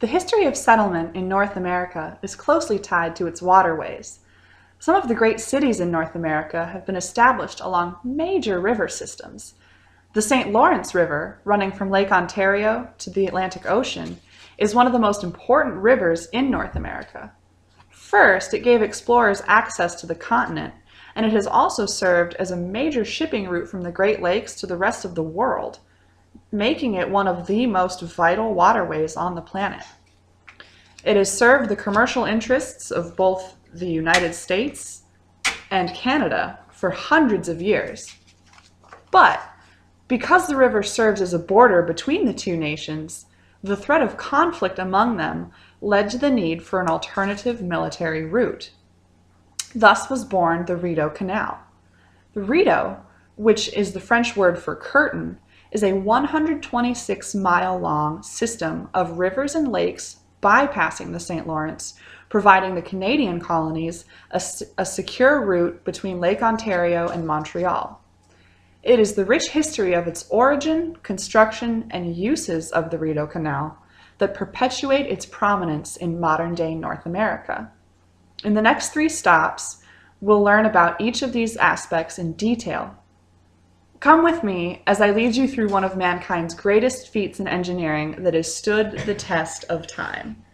The history of settlement in North America is closely tied to its waterways. Some of the great cities in North America have been established along major river systems. The St. Lawrence River, running from Lake Ontario to the Atlantic Ocean, is one of the most important rivers in North America. First, it gave explorers access to the continent, and it has also served as a major shipping route from the Great Lakes to the rest of the world, making it one of the most vital waterways on the planet. It has served the commercial interests of both the United States and Canada for hundreds of years. But because the river serves as a border between the two nations, the threat of conflict among them led to the need for an alternative military route. Thus was born the Rideau Canal. The Rideau, which is the French word for curtain, is a 126-mile-long system of rivers and lakes bypassing the St. Lawrence, providing the Canadian colonies a secure route between Lake Ontario and Montreal. It is the rich history of its origin, construction, and uses of the Rideau Canal that perpetuate its prominence in modern-day North America. In the next 3 stops, we'll learn about each of these aspects in detail. Come with me as I lead you through one of mankind's greatest feats in engineering that has stood the test of time.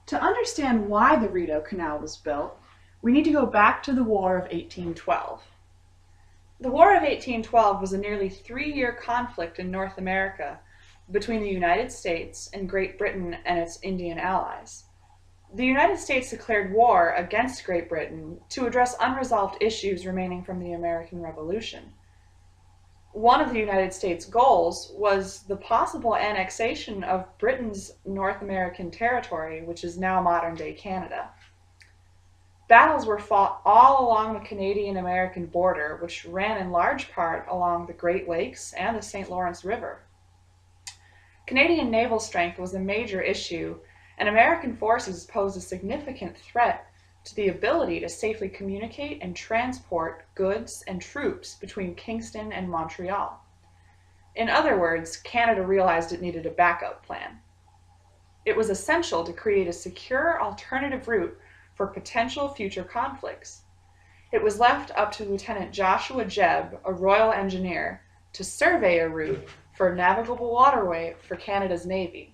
To understand why the Rideau Canal was built, we need to go back to the War of 1812. The War of 1812 was a nearly 3-year conflict in North America between the United States and Great Britain and its Indian allies. The United States declared war against Great Britain to address unresolved issues remaining from the American Revolution. One of the United States' goals was the possible annexation of Britain's North American territory, which is now modern-day Canada. Battles were fought all along the Canadian-American border, which ran in large part along the Great Lakes and the St. Lawrence River. Canadian naval strength was a major issue, and American forces posed a significant threat to the ability to safely communicate and transport goods and troops between Kingston and Montreal. In other words, Canada realized it needed a backup plan. It was essential to create a secure alternative route for potential future conflicts. It was left up to Lieutenant Joshua Jebb, a Royal Engineer, to survey a route for a navigable waterway for Canada's Navy.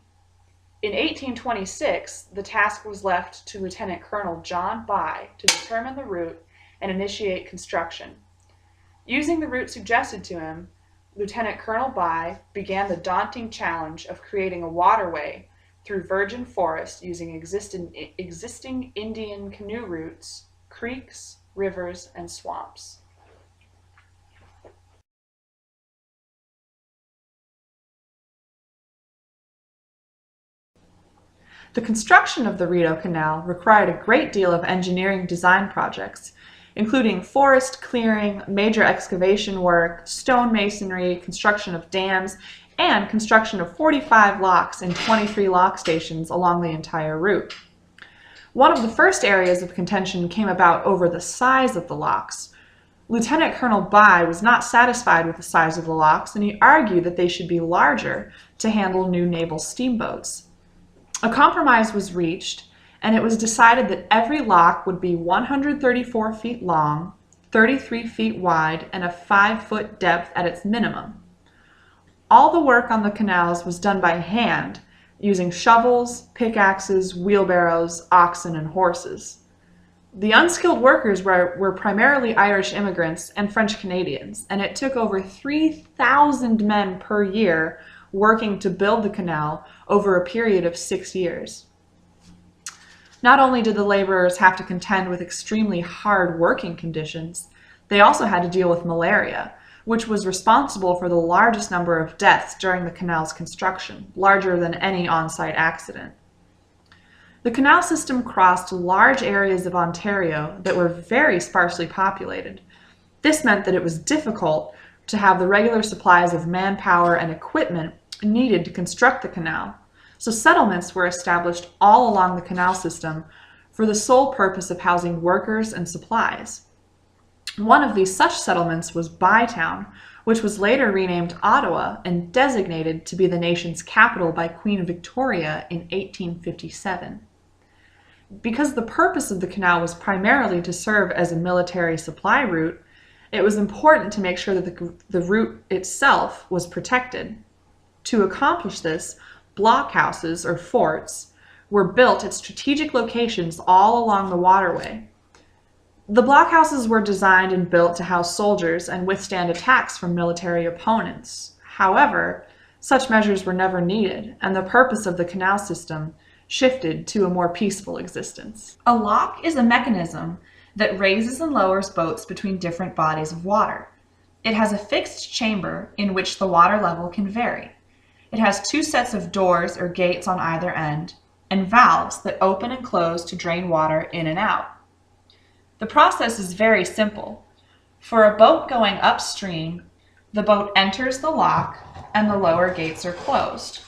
In 1826, the task was left to Lieutenant Colonel John By to determine the route and initiate construction. Using the route suggested to him, Lieutenant Colonel By began the daunting challenge of creating a waterway through virgin forest using existing Indian canoe routes, creeks, rivers, and swamps. The construction of the Rideau Canal required a great deal of engineering design projects, including forest clearing, major excavation work, stone masonry, construction of dams, and construction of 45 locks and 23 lock stations along the entire route. One of the first areas of contention came about over the size of the locks. Lieutenant Colonel By was not satisfied with the size of the locks, and he argued that they should be larger to handle new naval steamboats. A compromise was reached, and it was decided that every lock would be 134 feet long, 33 feet wide, and a 5-foot depth at its minimum. All the work on the canals was done by hand, using shovels, pickaxes, wheelbarrows, oxen, and horses. The unskilled workers were primarily Irish immigrants and French Canadians, and it took over 3,000 men per year working to build the canal over a period of 6 years. Not only did the laborers have to contend with extremely hard working conditions, they also had to deal with malaria, which was responsible for the largest number of deaths during the canal's construction, larger than any on-site accident. The canal system crossed large areas of Ontario that were very sparsely populated. This meant that it was difficult to have the regular supplies of manpower and equipment needed to construct the canal, so settlements were established all along the canal system for the sole purpose of housing workers and supplies. One of these such settlements was Bytown, which was later renamed Ottawa and designated to be the nation's capital by Queen Victoria in 1857. Because the purpose of the canal was primarily to serve as a military supply route, it was important to make sure that the route itself was protected. To accomplish this, blockhouses, or forts, were built at strategic locations all along the waterway. The blockhouses were designed and built to house soldiers and withstand attacks from military opponents. However, such measures were never needed, and the purpose of the canal system shifted to a more peaceful existence. A lock is a mechanism that raises and lowers boats between different bodies of water. It has a fixed chamber in which the water level can vary. It has two sets of doors or gates on either end, and valves that open and close to drain water in and out. The process is very simple. For a boat going upstream, the boat enters the lock and the lower gates are closed.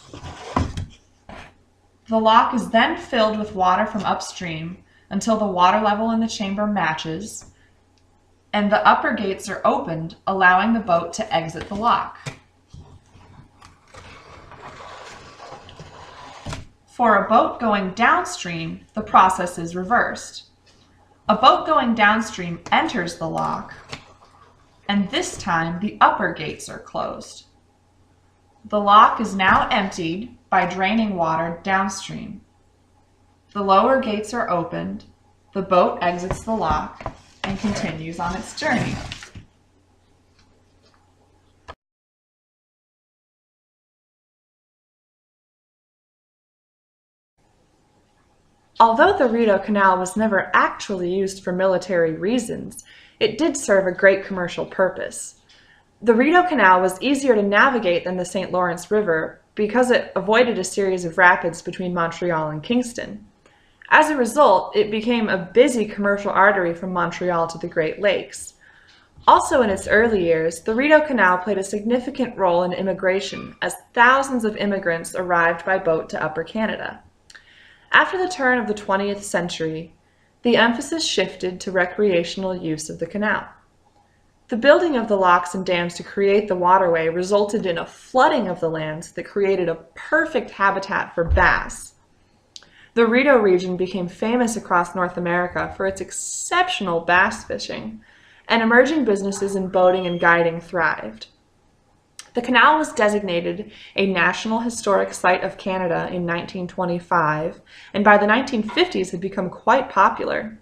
The lock is then filled with water from upstream until the water level in the chamber matches, and the upper gates are opened, allowing the boat to exit the lock. For a boat going downstream, the process is reversed. A boat going downstream enters the lock, and this time the upper gates are closed. The lock is now emptied by draining water downstream. The lower gates are opened, the boat exits the lock, and continues on its journey. Although the Rideau Canal was never actually used for military reasons, it did serve a great commercial purpose. The Rideau Canal was easier to navigate than the St. Lawrence River because it avoided a series of rapids between Montreal and Kingston. As a result, it became a busy commercial artery from Montreal to the Great Lakes. Also in its early years, the Rideau Canal played a significant role in immigration as thousands of immigrants arrived by boat to Upper Canada. After the turn of the 20th century, the emphasis shifted to recreational use of the canal. The building of the locks and dams to create the waterway resulted in a flooding of the lands that created a perfect habitat for bass. The Rideau region became famous across North America for its exceptional bass fishing, and emerging businesses in boating and guiding thrived. The canal was designated a National Historic Site of Canada in 1925, and by the 1950s had become quite popular.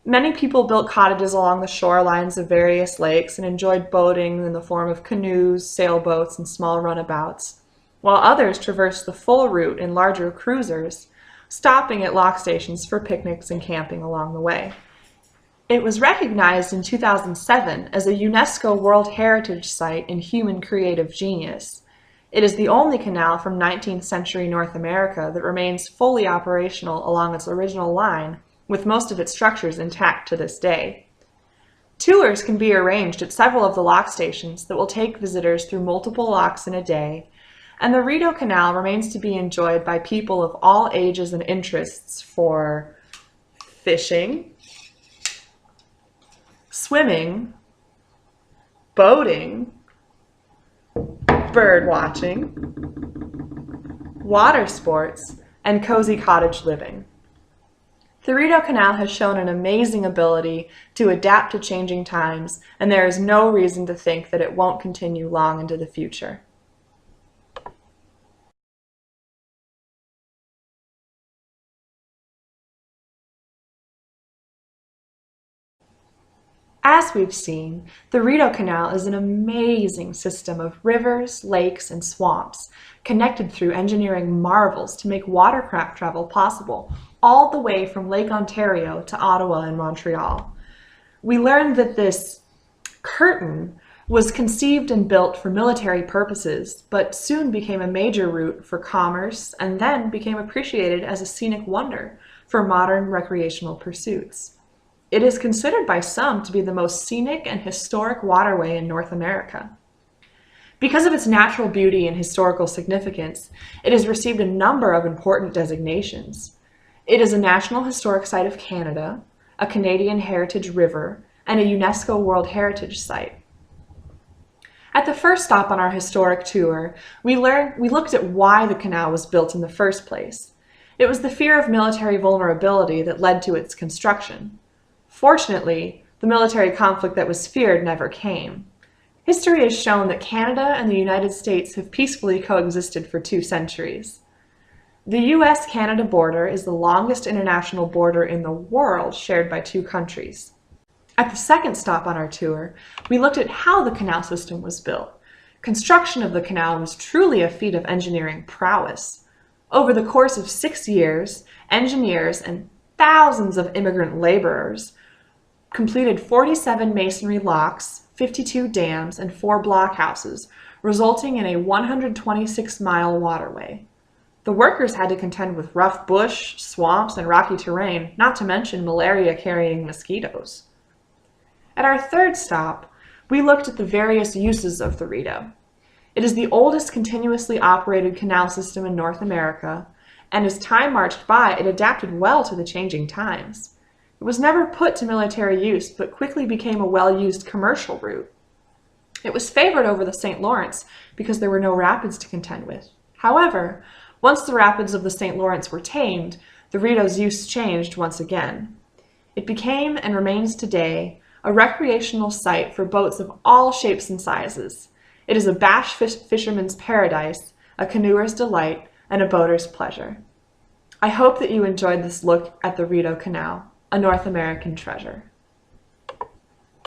Many people built cottages along the shorelines of various lakes and enjoyed boating in the form of canoes, sailboats, and small runabouts, while others traversed the full route in larger cruisers, stopping at lock stations for picnics and camping along the way. It was recognized in 2007 as a UNESCO World Heritage Site in Human Creative Genius. It is the only canal from 19th century North America that remains fully operational along its original line, with most of its structures intact to this day. Tours can be arranged at several of the lock stations that will take visitors through multiple locks in a day, and the Rideau Canal remains to be enjoyed by people of all ages and interests for fishing, swimming, boating, bird watching, water sports, and cozy cottage living. The Rideau Canal has shown an amazing ability to adapt to changing times, and there is no reason to think that it won't continue long into the future. As we've seen, the Rideau Canal is an amazing system of rivers, lakes, and swamps, connected through engineering marvels to make watercraft travel possible, all the way from Lake Ontario to Ottawa and Montreal. We learned that this curtain was conceived and built for military purposes, but soon became a major route for commerce and then became appreciated as a scenic wonder for modern recreational pursuits. It is considered by some to be the most scenic and historic waterway in North America. Because of its natural beauty and historical significance, it has received a number of important designations. It is a National Historic Site of Canada, a Canadian Heritage River, and a UNESCO World Heritage Site. At the first stop on our historic tour, we looked at why the canal was built in the first place. It was the fear of military vulnerability that led to its construction. Fortunately, the military conflict that was feared never came. History has shown that Canada and the United States have peacefully coexisted for 2 centuries. The US-Canada border is the longest international border in the world shared by 2 countries. At the second stop on our tour, we looked at how the canal system was built. Construction of the canal was truly a feat of engineering prowess. Over the course of 6 years, engineers and thousands of immigrant laborers completed 47 masonry locks, 52 dams, and 4 blockhouses, resulting in a 126-mile waterway. The workers had to contend with rough bush, swamps, and rocky terrain, not to mention malaria-carrying mosquitoes. At our third stop, we looked at the various uses of the Rideau. It is the oldest continuously operated canal system in North America, and as time marched by, it adapted well to the changing times. It was never put to military use, but quickly became a well-used commercial route. It was favored over the St. Lawrence because there were no rapids to contend with. However, once the rapids of the St. Lawrence were tamed, the Rideau's use changed once again. It became, and remains today, a recreational site for boats of all shapes and sizes. It is a bass fisherman's paradise, a canoeer's delight, and a boater's pleasure. I hope that you enjoyed this look at the Rideau Canal, a North American treasure.